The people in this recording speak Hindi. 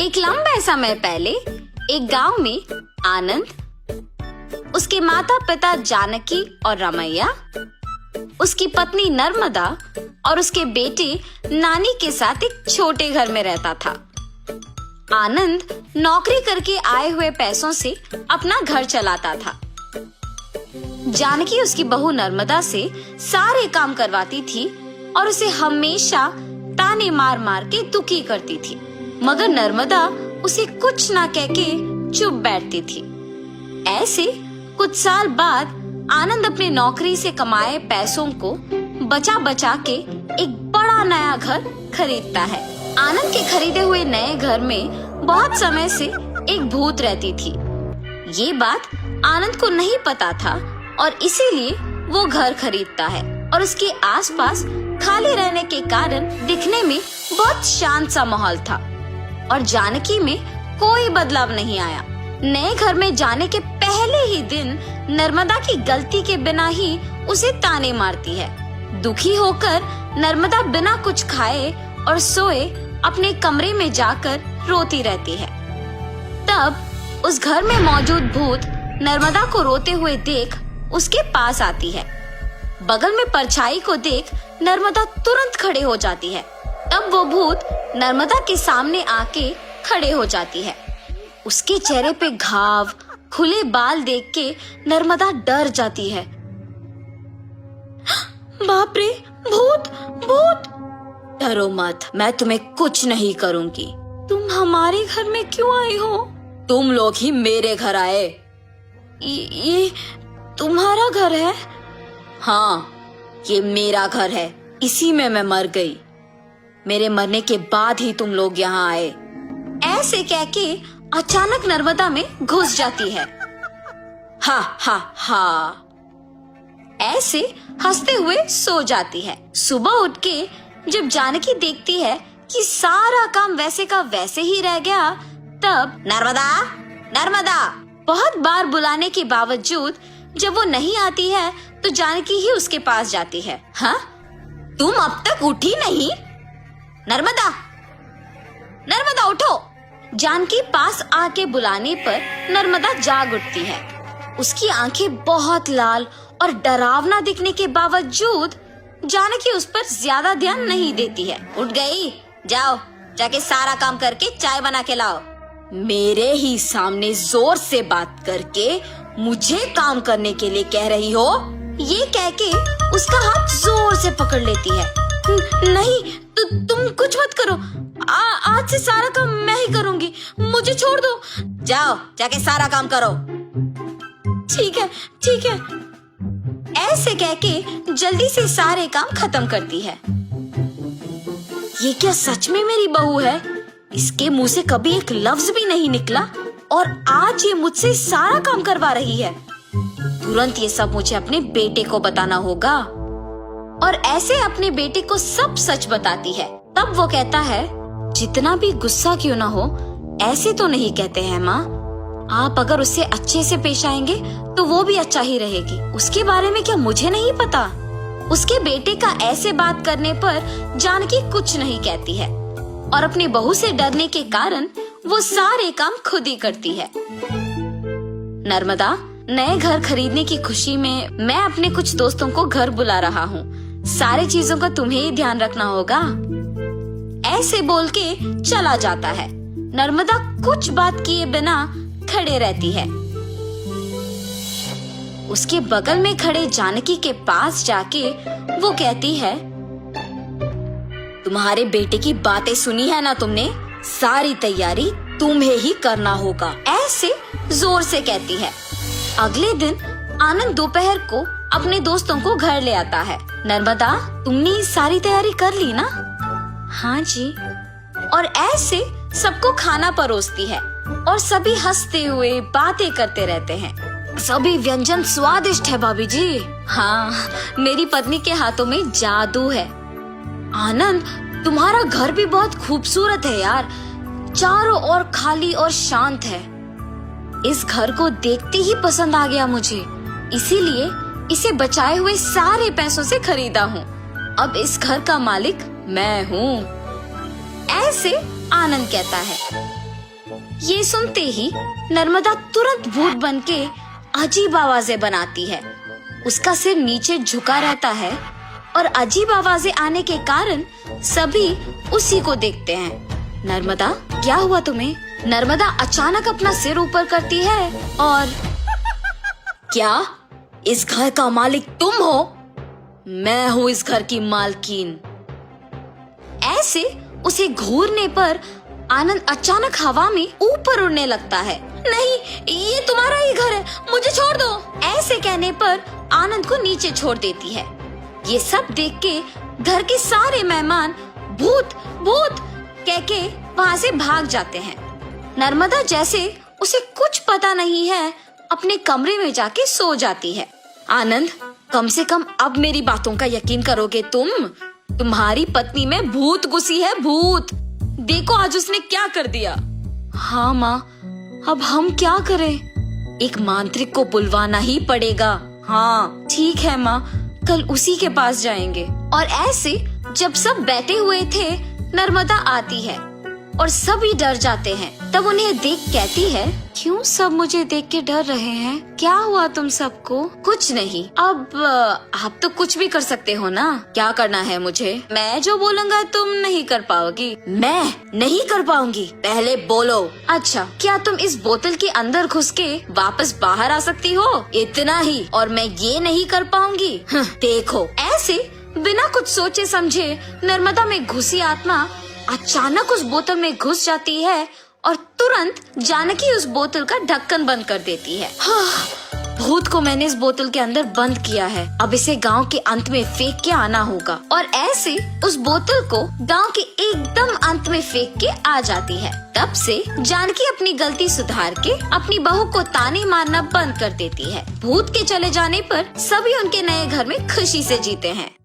एक लंबे समय पहले एक गांव में आनंद, उसके माता पिता जानकी और रमैया, उसकी पत्नी नर्मदा और उसके बेटे नानी के साथ एक छोटे घर में रहता था। आनंद नौकरी करके आए हुए पैसों से अपना घर चलाता था। जानकी उसकी बहू नर्मदा से सारे काम करवाती थी और उसे हमेशा ताने मार मार के दुखी करती थी, मगर नर्मदा उसे कुछ ना कह के चुप बैठती थी। ऐसे कुछ साल बाद आनंद अपने नौकरी से कमाए पैसों को बचा बचा के एक बड़ा नया घर खरीदता है। आनंद के खरीदे हुए नए घर में बहुत समय से एक भूत रहती थी। ये बात आनंद को नहीं पता था और इसीलिए वो घर खरीदता है और उसके आसपास खाली रहने के कारण दिखने में बहुत शांत सा माहौल था और जानकी में कोई बदलाव नहीं आया। नए घर में जाने के पहले ही दिन नर्मदा की गलती के बिना ही उसे ताने मारती है। दुखी होकर नर्मदा बिना कुछ खाए और सोए अपने कमरे में जाकर रोती रहती है। तब उस घर में मौजूद भूत नर्मदा को रोते हुए देख उसके पास आती है। बगल में परछाई को देख नर्मदा तुरंत खड़े हो जाती है। तब वो भूत नर्मदा के सामने आके खड़े हो जाती है। उसके चेहरे पे घाव, खुले बाल देख के नर्मदा डर जाती है। बाप रे, भूत भूत! डरो मत, मैं तुम्हें कुछ नहीं करूंगी। तुम हमारे घर में क्यों आई हो? तुम लोग ही मेरे घर आए। ये तुम्हारा घर है? हाँ, ये मेरा घर है। इसी में मैं मर गई। मेरे मरने के बाद ही तुम लोग यहाँ आए। ऐसे कह के अचानक नर्मदा में घुस जाती है। हा हा हा, ऐसे हंसते हुए सो जाती है। सुबह उठ के जब जानकी देखती है कि सारा काम वैसे का वैसे ही रह गया, तब नर्मदा नर्मदा बहुत बार बुलाने के बावजूद जब वो नहीं आती है तो जानकी ही उसके पास जाती है। हाँ, तुम अब तक उठी नहीं? नर्मदा नर्मदा उठो! जानकी पास आके बुलाने पर नर्मदा जाग उठती है। उसकी आंखें बहुत लाल और डरावना दिखने के बावजूद जानकी उस पर ज्यादा ध्यान नहीं देती है। उठ गई? जाओ जाके सारा काम करके चाय बना के लाओ। मेरे ही सामने जोर से बात करके मुझे काम करने के लिए कह रही हो? ये कह के उसका हाथ जोर से पकड़ लेती है। नहीं, तुम कुछ मत करो। आज से सारा काम मैं ही करूंगी, मुझे छोड़ दो। जाओ जाके सारा काम करो। ठीक है ठीक है। ऐसे कह के जल्दी से सारे काम खत्म करती है। ये क्या सच में मेरी बहू है? इसके मुंह से कभी एक लफ्ज भी नहीं निकला और आज ये मुझसे सारा काम करवा रही है। तुरंत ये सब मुझे अपने बेटे को बताना होगा। और ऐसे अपने बेटे को सब सच बताती है। तब वो कहता है, जितना भी गुस्सा क्यों ना हो, ऐसे तो नहीं कहते हैं माँ। आप अगर उससे अच्छे से पेश आएंगे तो वो भी अच्छा ही रहेगी। उसके बारे में क्या मुझे नहीं पता? उसके बेटे का ऐसे बात करने पर जानकी कुछ नहीं कहती है और अपनी बहू से डरने के कारण वो सारे काम खुद ही करती है। नर्मदा, नए घर खरीदने की खुशी में मैं अपने कुछ दोस्तों को घर बुला रहा हूँ। सारी चीजों का तुम्हें ही ध्यान रखना होगा। ऐसे बोल के चला जाता है। नर्मदा कुछ बात किए बिना खड़े रहती है। उसके बगल में खड़े जानकी के पास जाके वो कहती है, तुम्हारे बेटे की बातें सुनी है ना तुमने? सारी तैयारी तुम्हें ही करना होगा। ऐसे जोर से कहती है। अगले दिन आनंद दोपहर को अपने दोस्तों को घर ले आता है। नर्मदा, तुमने सारी तैयारी कर ली ना? हाँ जी। और ऐसे सबको खाना परोसती है और सभी हंसते हुए बातें करते रहते हैं। सभी व्यंजन स्वादिष्ट है भाभी जी। हाँ, मेरी पत्नी के हाथों में जादू है। आनंद, तुम्हारा घर भी बहुत खूबसूरत है यार। चारों ओर खाली और शांत है। इस घर को देखते ही पसंद आ गया मुझे, इसीलिए इसे बचाए हुए सारे पैसों से खरीदा हूँ। अब इस घर का मालिक मैं हूँ। ऐसे आनंद कहता है। ये सुनते ही नर्मदा तुरंत भूत बनके अजीब आवाजें बनाती है। उसका सिर नीचे झुका रहता है और अजीब आवाजें आने के कारण सभी उसी को देखते हैं। नर्मदा, क्या हुआ तुम्हें? नर्मदा अचानक अपना सिर ऊपर करती है और क्या इस घर का मालिक तुम हो? मैं हूँ इस घर की मालकिन। ऐसे उसे घूरने पर आनंद अचानक हवा में ऊपर उड़ने लगता है। नहीं, ये तुम्हारा ही घर है, मुझे छोड़ दो। ऐसे कहने पर आनंद को नीचे छोड़ देती है। ये सब देख के घर के सारे मेहमान भूत भूत कह के वहाँ से भाग जाते हैं। नर्मदा जैसे उसे कुछ पता नहीं है अपने कमरे में जाके सो जाती है। आनंद, कम से कम अब मेरी बातों का यकीन करोगे तुम? तुम्हारी पत्नी में भूत घुसी है, भूत। देखो आज उसने क्या कर दिया। हाँ माँ, अब हम क्या करें? एक मांत्रिक को बुलवाना ही पड़ेगा। हाँ ठीक है माँ, कल उसी के पास जाएंगे। और ऐसे जब सब बैठे हुए थे, नर्मदा आती है और सभी डर जाते हैं। तब उन्हें देख कहती है, क्यों सब मुझे देख के डर रहे हैं? क्या हुआ तुम सबको? कुछ नहीं। अब आप तो कुछ भी कर सकते हो ना। क्या करना है मुझे? मैं जो बोलूँगा तुम नहीं कर पाओगी। मैं नहीं कर पाऊंगी? पहले बोलो। अच्छा, क्या तुम इस बोतल के अंदर घुस के वापस बाहर आ सकती हो? इतना ही, और मैं ये नहीं कर पाऊंगी? देखो। ऐसे बिना कुछ सोचे समझे नर्मदा में घुसी आत्मा अचानक उस बोतल में घुस जाती है और तुरंत जानकी उस बोतल का ढक्कन बंद कर देती है। भूत को मैंने इस बोतल के अंदर बंद किया है, अब इसे गांव के अंत में फेंक के आना होगा। और ऐसे उस बोतल को गांव के एकदम अंत में फेंक के आ जाती है। तब से जानकी अपनी गलती सुधार के अपनी बहू को ताने मारना बंद कर देती है। भूत के चले जाने पर सभी उनके नए घर में खुशी से जीते हैं।